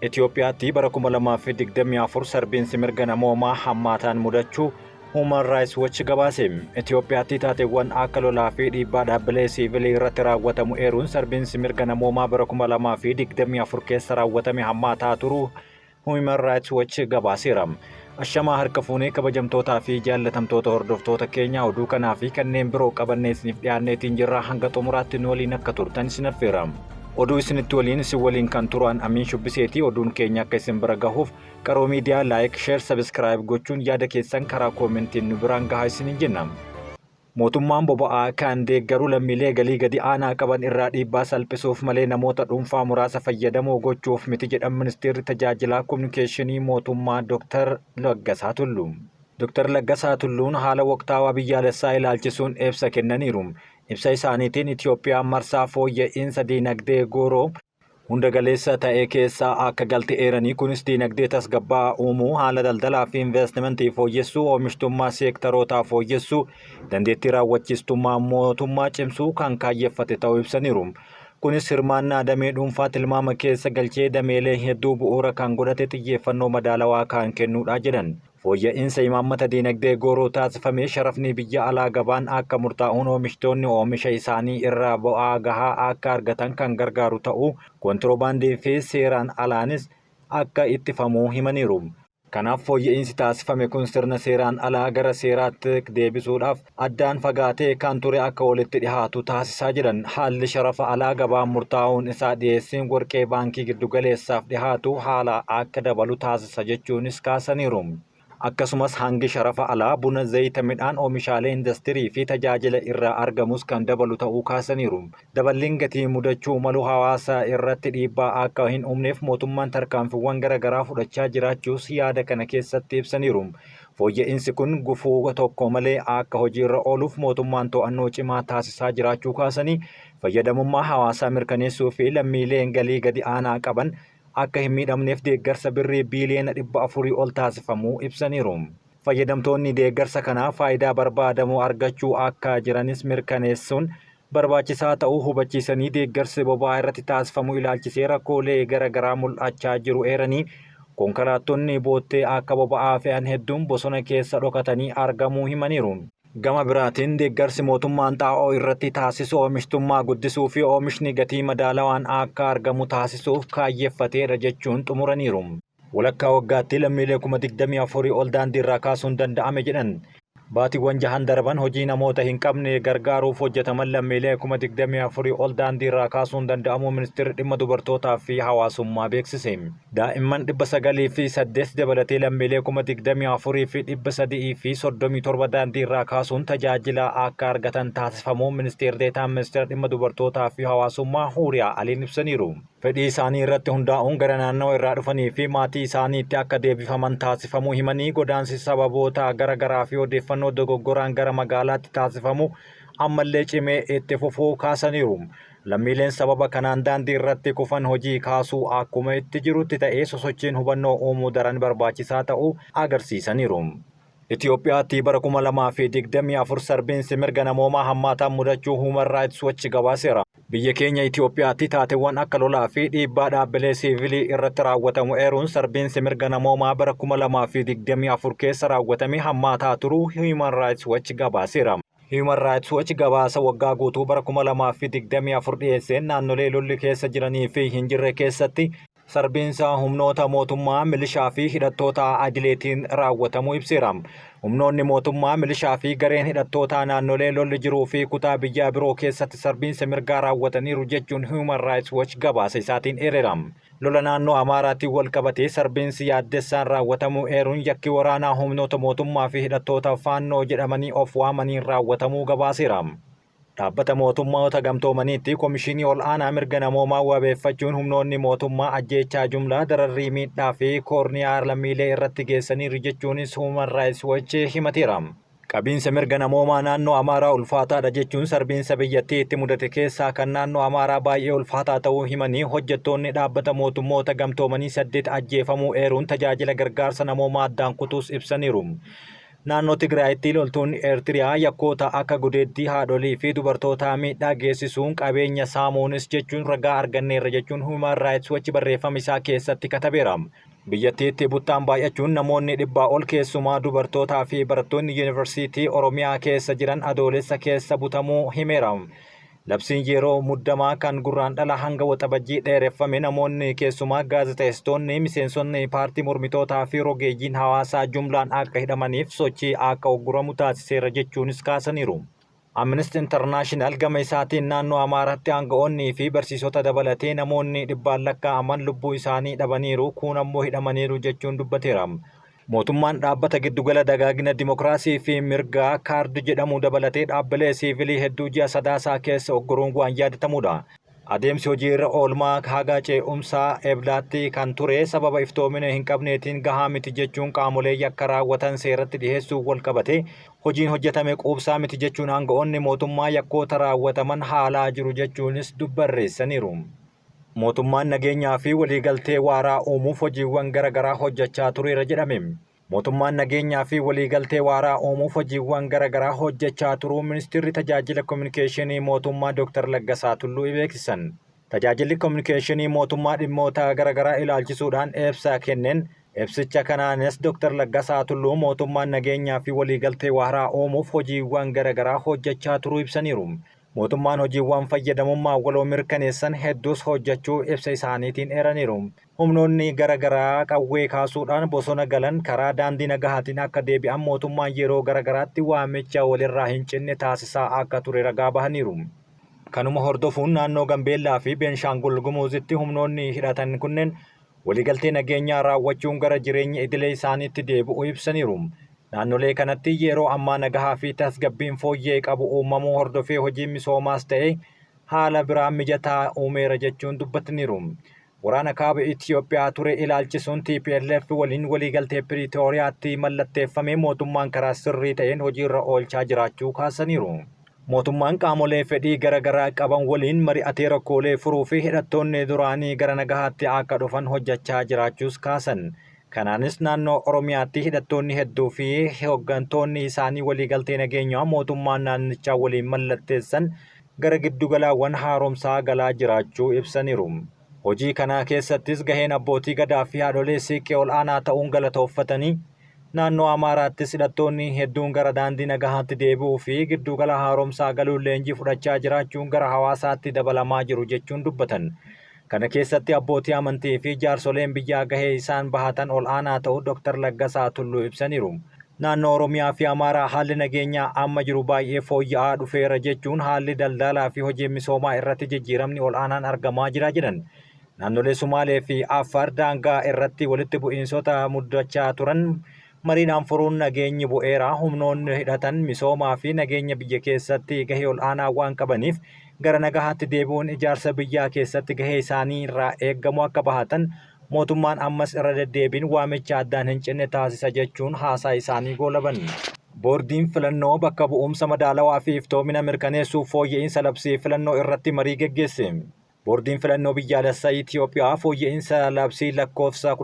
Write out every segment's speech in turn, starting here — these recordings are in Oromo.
Itoophiyaatti bara 2024 sarbiinsi mirga namoomaa hammaataan mudachuu Human Rights Watch gabaase. Itoophiyaatti taateewwan akka lolaa fi dhiibbaa dhaabbilee siivilii irratti raawwatamu eeruun sarbiinsi mirga namoomaa bara 2024 keessa raawwatame hammaataa turuu Human Rights Watch gabaaseera. Ashamaa harka fuunee kabajamtootaa fi jaallatamtoota hordoftoota keenya oduu kanaa fi kanneen biroo qabannee isiniif dhiyaanneetiin jirra hanga xumuraatti nu waliin akka turtan isin affeera. Oduu isinitti waliin isin waliin kan turan Amiin Shubbiseetii. Oduun keenya akka isin bira gahuuf qaroo miidiyaa like, share, subscribe gochuun yaada keessan karaa koomentiin nu biraan gahaa isin jenna. Mootummaan boba'aa kan deeggaru lammiilee galii gadi aanaa qaban irraa dhiibbaa salphisuuf malee namoota dhuunfaa muraasa fayyadamoo gochuuf miti jedhan Ministeerri Tajaajila Kominikeeshinii Mootummaa Dr. Laggasaa Tulluu. Dr. Laggasaa Tulluun haala waqtaawaa biyyaalessaa ilaalchisuun ibsa kennaniiru. Ibsa isaaniitiin Itoophiyaan marsaa fooyya'insa diinagdee gooroo hunda galeessa ta'e keessaa akka galte eeranii kunis diinagdee tasgabbaa uumuu, haala daldalaa fi investimentii fooyyessuu, oomishtummaa seektarootaa fooyyessuu, dandeettii raawwachiistummaa mootummaa cimsuu kan kaayyeffate ta'uu ibsaniiru. Kunis hirmaannaa damee dhuunfaa tilmaama keessa galchee dameelee hedduu bu'uura kan godhate xiyyeeffannoo madaalawaa kan kennuudha jedhan. Fooyya'insa imaammata diinagdee gooroo taasifamee sharafni biyya alaa gabaan akka murtaa'uun oomishtoonni oomisha isaanii irraa bu'aa gahaa akka argatan kan gargaaru ta'uu, kontiroobaandii fi seeraan alaanis akka ittifamuu himaniiru. Kanaaf fooyya'insi taasifame kun sirna seeraan alaa gara seeraatti deebisuudhaaf addaan fagaatee kan ture akka walitti dhihaatu taasisaa jiran. Haalli sharafa alaa gabaan murtaa'uun isaa dhiyeessiin warqee baankii giddugaleessaaf dhihaatu haala akka dabalu taasisa jechuunis kaasaniiru. Akkasumas hangi sharafa alaa buna, zayita, midhaan, oomishaalee industirii fi tajaajila irraa argamus kan dabalu ta'uu kaasaniiru. Daballiin gatii mudachuu malu hawaasa irratti dhiibbaa akka hin uumneef mootummaan tarkaanfiiwwan garaagaraa fudhachaa jiraachuus yaada kana keessatti ibsaniiru. Fooyya'insi kun gufuu tokko malee akka hojiirra ooluuf mootummaan to'annoo cimaa taasisaa jiraachuu kaasanii fayyadamummaa hawaasaa mirkaneessuu fi lammiileen galii gadi aanaa qaban akka hin miidhamneef deeggarsa birrii biiliyoona 400 ol taasifamuu ibsaniiru. Fayyadamtoonni deeggarsa kanaa faayidaa barbaadamu argachuu akka jiranis mirkaneessuun barbaachisaa ta'uu hubachiisanii deeggarsi boba'aa irratti taasifamu ilaalchisee rakkoolee garaagaraa mul'achaa jiru eeranii konkolaattonni boottee akka boba'aa fe'an hedduun bosona keessa dhokatanii argamuu himaniiru. Gama biraatiin deeggarsi mootummaan xaa'oo irratti taasisu oomishtummaa guddisuu fi oomishni gatii madaalawaan akka argamu taasisuuf kaayyeffateera jechuun xumuraniiru. Walakkaa waggaatti lammiilee 24,000 ol daandiirraa kaasuun danda'ame jedhan. Baatiiwwan 6 darban hojii namoota hin qabne gargaaruuf hojjetaman lammiilee 24,000 ol daandiirraa kaasuun danda'amuu Ministeerri dhimma dubartootaa fi hawaasummaa beeksise. Daa'imman 908 dabalatee lammiilee 24,337 daandiirraa kaasuun tajaajila akka argatan taasifamuu Ministeerri Deetaan Ministeera dhimma dubartootaa fi hawaasummaa Huuriyaa Aliin ibsaniiru. Fedhii isaanii irratti hundaa'uun gara naannoo irraa dhufanii fi maatii isaaniitti akka deebifaman taasifamuu himanii godaansi sababoota garaagaraa fi odeeffannoo dogoggoraan gara magaalaatti taasifamu ammallee cimee itti fufuu kaasaniiru. Lammiileen sababa kanaan daandii irratti kufan hojii kaasuu akkuma itti jirutti ta'ee sosochiin hubannoo uumuu daran barbaachisaa ta'uu agarsiisaniiru. Itoophiyaatti bara 2024 sarbiinsi mirga namoomaa hammaataan mudachuu Human Rights Watch gabaaseera. Biyya keenya Itoophiyaatti taateewwan akka lolaa fi dhiibbaa dhaabbilee siivilii irratti raawwatamu eeruun sarbiinsi mirga namoomaa bara 2024 keessa raawwatame hammaataa turuu Human Rights Watch gabaaseera. Human Rights Watch gabaasa waggaa guutuu bara 2024 dhiyeesseen naannolee lolli keessa jiranii fi hin jirre keessatti sarbiinsa humnoota mootummaa, milishaa fi hidhattoota adileetiin raawwatamu ibseera. Humnoonni mootummaa, milishaa fi gareen hidhattoota naannolee lolli jiruu fi kutaa biyyaa biroo keessatti sarbiinsa mirgaa raawwataniiru jechuun Human Rights Watch gabaasa isaatiin eereera. Lola naannoo Amaaraatiin wal qabatee sarbiinsi yaaddessaan raawwatamu eeruun yakki waraanaa humnoota mootummaa fi hidhattoota faannoo jedhamanii of waamaniin raawwatamuu gabaaseera. Dhaabbata mootummoota gamtoomaniitti Komishinii ol aanaa mirga namoomaa wabeeffachuun humnoonni mootummaa ajjeechaa jumlaa, dararrii miidhaa fi koorniyaa lammiilee irratti geessaniiru jechuunis Human Rights Watch himateera. Qabiinsa mirga namoomaa naannoo Amaaraa ulfaataadha jechuun sarbiinsa biyyattii itti mudate keessaa kan naannoo Amaaraa baay'ee ulfaataa ta'uu himanii hojjettoonni dhaabbata mootummoota gamtoomanii 8 ajjeefamuu eeruun tajaajila gargaarsa namoomaa addaan kutuus ibsaniiru. Naannoo Tigraayitti loltoonni Eertiriyaa yakkoota akka gudeeddii haadholii fi dubartootaa miidhaa geessisuun qabeenya saamuunis jechuun ragaa arganneerra jechuun Human Rights Watch barreeffama isaa keessatti katabeera. Biyyattiitti buttaan baay'achuun namoonni 100 ol keessumaa dubartootaa fi barattoonni Yuunivarsiitii Oromiyaa keessa jiran adoolessa keessa butamuu himeera. Labsiin yeroo muddamaa kan gurraandhala hanga waxabajjii dheereffame namoonni keessumaa gaazexeessitoonni, miseensonni paartii mormitootaa fi rogeeyyiin hawaasaa jumlaan akka hidhamaniif sochii akka ugguramu taasiseera jechuunis kaasaniiru. Amnesty International gama isaatiin naannoo Amaaraatti aanga'oonnii fi barsiisota dabalatee namoonni 100 lakkaa'aman lubbuu isaanii dhabaniiru, kuun ammoo hidhamaniiru jechuun dubbateera. Mootummaan dhaabbata giddugala dagaagina dimokiraasii fi mirgaa kaardi jedhamu dabalatee dhaabbilee siivilii hedduu ji'a sadaasaa keessa ugguruun waan yaadatamudha. Adeemsi hojii irra oolmaa haga ce'umsaa eblaatti kan ture sababa iftoomina hin qabneetiin gahaa miti jechuun qaamolee yakka raawwatan seeratti dhiheessuu wal qabate hojiin hojjetame quubsaa miti jechuun aanga'oonni mootummaa yakkoota raawwataman haalaa jiru jechuunis dubbarreessaniiru. Mootummaan nageenyaa fi waliigaltee waaraa uumuuf hojiiwwan garaagaraa hojjechaa tureera jedhame. Mootummaan nageenyaa fi waliigaltee waaraa uumuuf hojiiwwan garaagaraa hojjechaa turuu Ministeerri Tajaajila Kominikeeshinii Mootummaa Dr. Laggasaa Tulluu beeksisan. Tajaajilli Kominikeeshinii Mootummaa dhimmoota garaagaraa ilaalchisuudhaan ibsa kenneen ibsicha kanaanis Dr. Laggasaa Tulluu mootummaan nageenyaa fi waliigaltee waaraa uumuuf hojiiwwan garaagaraa hojjechaa turuu ibsaniiru. Mootummaan hojiiwwan fayyadamummaa waloo mirkaneessan hedduus hojjechuu ibsa isaaniitiin eeraniiru. Humnoonni garaagaraa qawwee kaasuudhaan bosona galan karaa daandii nagahaatiin akka deebi'an mootummaan yeroo garaagaraatti waamicha walirraa hin cinne taasisaa akka ture ragaa bahaniiru. Kanuma hordofuun naannoo Gambeellaa fi Beenshaangul Gumuuzitti humnoonni hidhatan kunneen waliigaltee nageenyaa raawwachuun gara jireenya idilee isaaniitti deebi'uu ibsaniiru. Naannolee kanatti yeroo ammaa nagahaa fi tasgabbiin fooyyee qabu uumamuu hordofee hojiin misoomaas ta'e haala biraa mijataa uumeera jechuun dubbataniiru. Waraana kaaba Itiyoophiyaa ture ilaalchisuun TPLF waliin waliigaltee Piriitooriyaatti mallatteeffame mootummaan karaa sirrii ta'een hojiirra oolchaa jiraachuu kaasaniiru. Mootummaan qaamolee fedhii garaagaraa qaban waliin mari'atee rakkoolee furuu fi hidhattoonni duraanii gara nagahaatti akka dhufan hojjechaa jiraachuus kaasan. Kanaanis naannoo Oromiyaatti hidhattoonni hedduu fi hooggantoonni isaanii waliigaltee nageenyaa mootummaan naannichaa waliin mallatteessan gara giddugalaawwan haaromsaa galaa jiraachuu ibsaniiru. Hojii kana keessattis gaheen abbootii gadaa fi haadholee siiqqee ol'aanaa ta'uun galatooffatanii naannoo Amaaraattis hidhattoonni hedduun gara daandii nagahaatti deebi'uu fi giddugala haaromsaa galuun leenjii fudhachaa jiraachuun gara hawaasaatti dabalamaa jiru jechuun dubbatan. Kana keessatti abbootii amantii fi jaarsoleen biyyaa gahee isaan bahatan ol'aanaa ta'uu Dr. Laggasaa Tulluu ibsaniiru. Naannoo Oromiyaa fi Amaaraa haalli nageenyaa amma jiru baay'ee fooyya'aa dhufeera jechuun haalli daldalaa fi hojii misoomaa irratti jijjiiramni ol'aanaan argamaa jira jedhan. Naannolee Sumaalee fi Affaar daangaa irratti walitti bu'iinsota muddachaa turan mariidhaan furuun nageenyi bu'eera. Humnoonni hidhatan misoomaa fi nageenya biyya keessatti gahee ol'aanaa waan qabaniif gara nagahaatti deebi'uun ijaarsa biyyaa keessatti gahee isaanii irraa eeggamu akka bahatan mootummaan ammas irra deddeebiin waamicha addaan hin cinne taasisa jechuun haasaa isaanii goolaban. Boordiin filannoo bakka bu'umsa madaalawaa fi iftoomina mirkaneessuuf fooyya'insa labsii filannoo irratti marii geggeesse. Boordiin filannoo biyyaalessaa Itiyoophiyaa fooyya'insa labsii lakkoofsa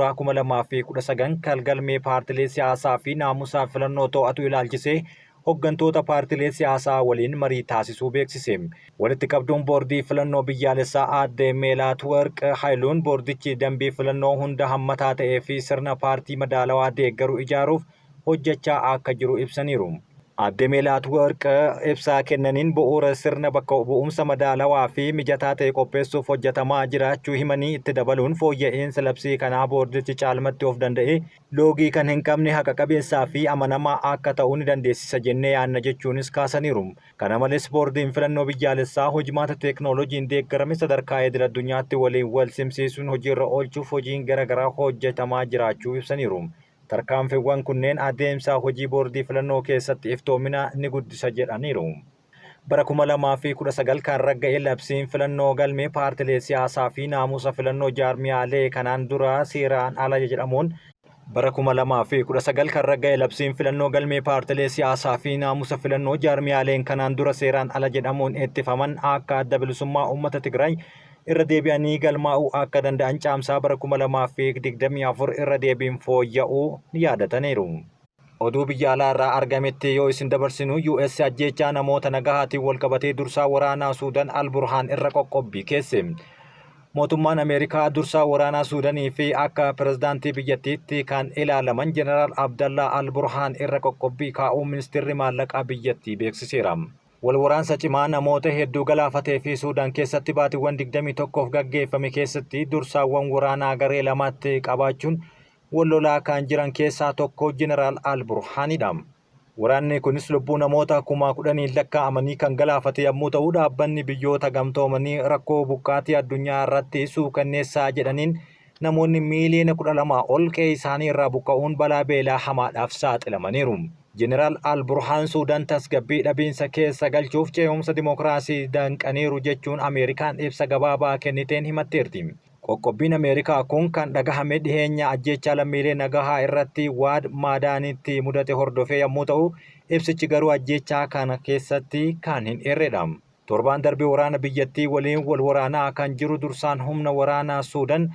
1162/2019 kalgalmee paartilee siyaasaa fi naamusaa filannoo to'atu ilaalchisee hooggantoota paartilee siyaasaa waliin marii taasisuu beeksise. Walitti qabduun boordii filannoo biyyaalessaa aadde Meelaat Warq Haayiluun boordichi dambii filannoo hunda hammataa ta'ee fi sirna paartii madaalawaa deeggaru ijaaruuf hojjechaa akka jiru ibsaniiru. Aadde Meelaat Warq ibsaa kennaniin bu'uura sirna bakka bu'umsa madaalawaa fi mijataa ta'e qopheessuuf hojjetamaa jiraachuu himanii itti dabaluun fooyya'insa labsii kanaa boordichi caalmatti of danda'e loogii kan hin qabne haqa qabeessaa fi amanamaa akka ta'uu ni dandeessisa jennee yaadna jechuunis kaasaniiru. Kana malees boordiin filannoo biyyaalessaa hojimaata teeknooloojiin deeggarame sadarkaa idil addunyaatti waliin wal simsiisuun hojiirra oolchuuf hojiin garaagaraa hojjetamaa jiraachuu ibsaniiru. Tarkaanfiiwwan kunneen adeemsa hojii boordii filannoo keessatti iftoomina ni guddisa jedhaniiru. Bara 2019 kan ragga'e labsiin filannoo galmee paartilee siyaasaa fi naamusa filannoo jaarmiyaalee kanaan dura seeraan ala jedhamuun bara 2019 kan ragga'e labsiin filannoo galmee paartilee siyaasaa fi naamusa filannoo jaarmiyaaleen kanaan dura seeraan ala jedhamuun ittifaman akka adda bilisummaa uummata Tigraay irra deebi'anii galmaa'uu akka danda'an caamsaa bara 2024 irra deebiin fooyya'uu ni yaadataniiru. Oduu biyya alaa irraa argametti yoo isin dabarsinu US ajjeechaa namoota nagahaatiin wal qabatee dursaa waraanaa Suudaan Al-Burhaan irra qoqqobbii keesse. Mootummaan Ameerikaa dursaa waraanaa Suudaanii fi akka pirezidaantii biyyattiitti kan ilaalaman Jeneraal Abdallaa Al-Burhaan irra qoqqobbii kaa'uu ministeerri maallaqaa biyyattii beeksiseera. Walwaraansa cimaa namoota hedduu galaafatee fi Suudaan keessatti baatiiwwan 21f gaggeeffame keessatti dursaawwan waraanaa garee lamatti qabaachuun wal lolaa kan jiran keessaa tokko Jeneraal Al-Burhaanidha. Waraanni kunis lubbuu namoota 10,000 lakkaa'amanii kan galaafate yommuu ta'u, dhaabbanni biyyoota gamtoomanii rakkoo buqqaatii addunyaa irratti suukanneessaa jedhaniin namoonni miiliyoona 12 ol qe'ee isaanii irraa buqqa'uun balaa beelaa hamaadhaaf saaxilamaniiru. Jeneraal Al-Burhaan Suudaan tasgabbii dhabiinsa keessa galchuuf ce'umsa dimookiraasii danqaniiru jechuun Ameerikaan ibsa gabaabaa kenniteen himatteerti. Qoqqobbiin Ameerikaa kun kan dhagahame dhiheenya ajjeechaa lammiilee nagahaa irratti Waad Maadaanitti mudate hordofee yommuu ta'u, ibsichi garuu ajjeechaa kana keessatti kan hin eerredha. Torbaan darbii waraana biyyattii waliin wal waraanaa kan jiru dursaan humna waraanaa Suudaan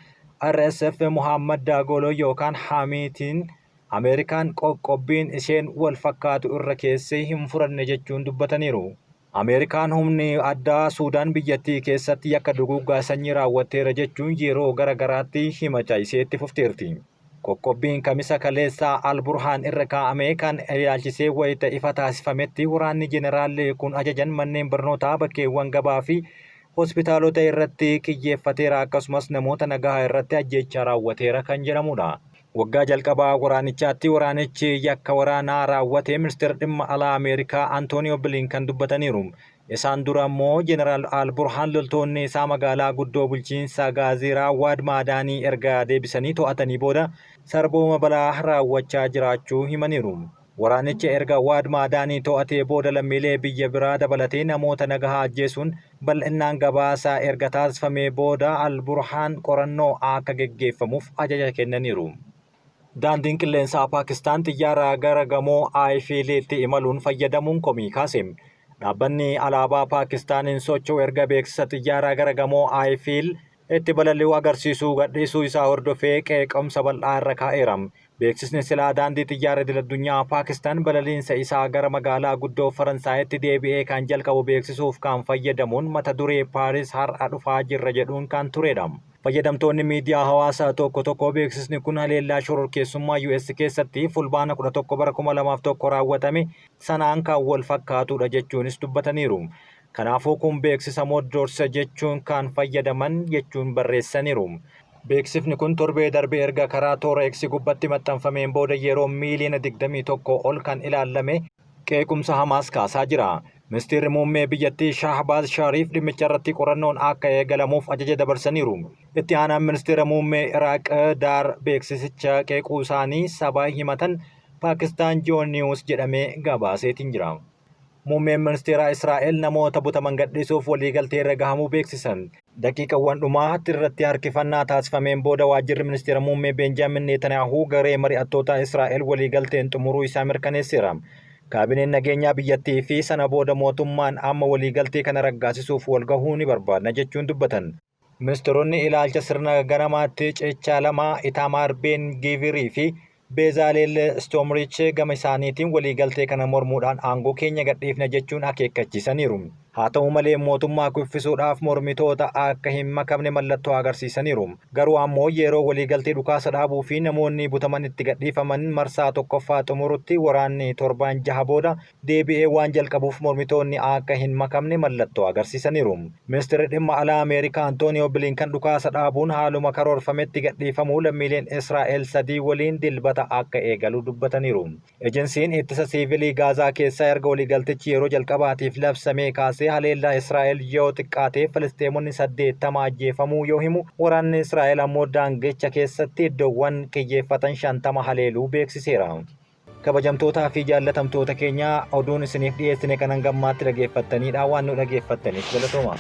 RSF Muhammad Dagalo yookaan Hamiitiin Ameerikaan qoqqobbiin isheen wal fakkaatu irra keessee hin furanne jechuun dubbataniiru. Ameerikaan humni addaa Suudaan biyyattii keessatti yakka duguuggaa sanyii raawwatteera jechuun yeroo garagaraatti himachaa iseetti fufteerti. Qoqqobbiin kamisa kaleessaa Al-Burhaan irra kaa'ame kan ilaalchisee wayita ifa taasifametti waraanni jeneraalli kun ajajan manneen barnootaa, bakkeewwan gabaa fi hospitaalota irratti xiyyeeffateera akkasumas namoota nagahaa irratti ajjeechaa raawwateera kan jedhamudha. Waggaa jalqabaa waraanichaatti waraanichi yakka waraanaa raawwate ministeera dhimma alaa Ameerikaa Antooniyoo Bilinkan dubbataniiru. Isaan dura immoo Jeneraal Al-Burhaan loltoonni isaa magaalaa guddoo bulchiinsa Gaaziraa Waad Maadaanii erga deebisanii to'atanii booda sarbooma balaa raawwachaa jiraachuu himaniiru. Waraanichi erga Waad Maadaanii to'atee booda lammiilee biyya biraa dabalatee namoota nagahaa ajjeesuun bal'inaan gabaasa erga taasifamee booda Al-Burhaan qorannoo akka geggeeffamuuf ajaja kennaniiru. Daandiin qilleensaa Paakistaan xiyyaara gara gamoo Ayfiilitti imaluun fayyadamuun komii kaase. Dhaabbanni alaabaa Paakistaaniin socho'u erga beeksisa xiyyaara gara gamoo Ayfiil itti balali'uu agarsiisuu gadhiisuu isaa hordofee qeeqamsa bal'aa irra kaa'eera. Beeksisni silaa daandii xiyyaara idil-addunyaa Paakistaan balaliinsa isaa gara magaalaa guddoo Faransaayitti deebi'ee kan jalqabu beeksisuuf kan fayyadamuun mata duree Paaris har'a dhufaa jirra jedhuun kan turedha. Fayyadamtoonni miidiyaa hawaasaa tokko tokko beeksisni kun haleellaa shororkeessummaa US keessatti fulbaana 11 bara 2001 raawwatame sanaan kan wal fakkaatudha jechuunis dubbataniiru. Kanaafuu kun beeksisa moddorsa jechuun kan fayyadaman jechuun barreessaniiru. Beeksifni kun torbee darbee erga karaa toora X gubbatti maxxanfameen booda yeroo miiliyoona 21 ol kan ilaalame qeequmsa hamaas kaasaa jira. Ministeerri muummee biyyattii Shahbaaz Shariif dhimmicha irratti qorannoon akka eegalamuuf ajaja dabarsaniiru. Itti aanaan ministeera muummee Iraaq Daar beeksisicha qeequu isaanii sabaa himatan Paakistaan Joon Niwus jedhamee gabaaseetiin jira. Muummeen ministeeraa Israa'el namoota butaman gadhiisuuf waliigaltee irra gahamuu beeksisan. Daqiiqawwan dhumaa irratti harkifannaa taasifameen booda waajjirri ministeera muummee Beenjaamin Netanyaahuu garee mari'attoota Israa'el waliigalteen xumuruu isaa mirkaneesseera. Kaabineen nageenyaa biyyattii fi sana booda mootummaan amma waliigaltee kana raggaasisuuf walgahuu ni barbaadna jechuun dubbatan. Ministeeronni ilaalcha sirna ganamaatti cechaa lama Itamaar Ben Givirii fi Beezaaleel Stoomirich gama isaaniitiin waliigaltee kana mormuudhaan aangoo keenya gadhiifna jechuun akeekkachiisaniiru. Haa ta'u malee mootummaa kuffisuudhaaf mormitoota akka hin makamne mallattoo agarsiisaniiru. Garuu ammoo yeroo waliigaltee dhukaasa dhaabuu fi namoonni butaman itti gadhiifaman marsaa tokkoffaa xumurutti waraanni torbaan 6 booda deebi'ee waan jalqabuuf mormitoonni akka hin makamne mallattoo agarsiisaniiru. Ministeerri dhimma alaa Ameerikaa Antooniyoo Bilinkan dhukaasa dhaabuun haaluma karoorfametti gadhiifamuu lammiileen Israa'el 3 waliin dilbata akka eegalu dubbataniiru. Ejensiin ittisa siivilii Gaazaa keessaa erga waliigaltichi yeroo jalqabaatiif labsamee kaasee haleellaa Israa'el yoo xiqqaate Filisteemonni 80 ajjeefamuu yoo himu, waraanni Israa'el ammoo daangicha keessatti iddoowwan xiyyeeffatan 50 haleeluu beeksiseera. Kabajamtootaa fi jaallatamtoota keenya oduun isiniif dhiyeessine kanan gammaatti dhageeffattanidha. Waan nu dhageeffattaniif galatooma.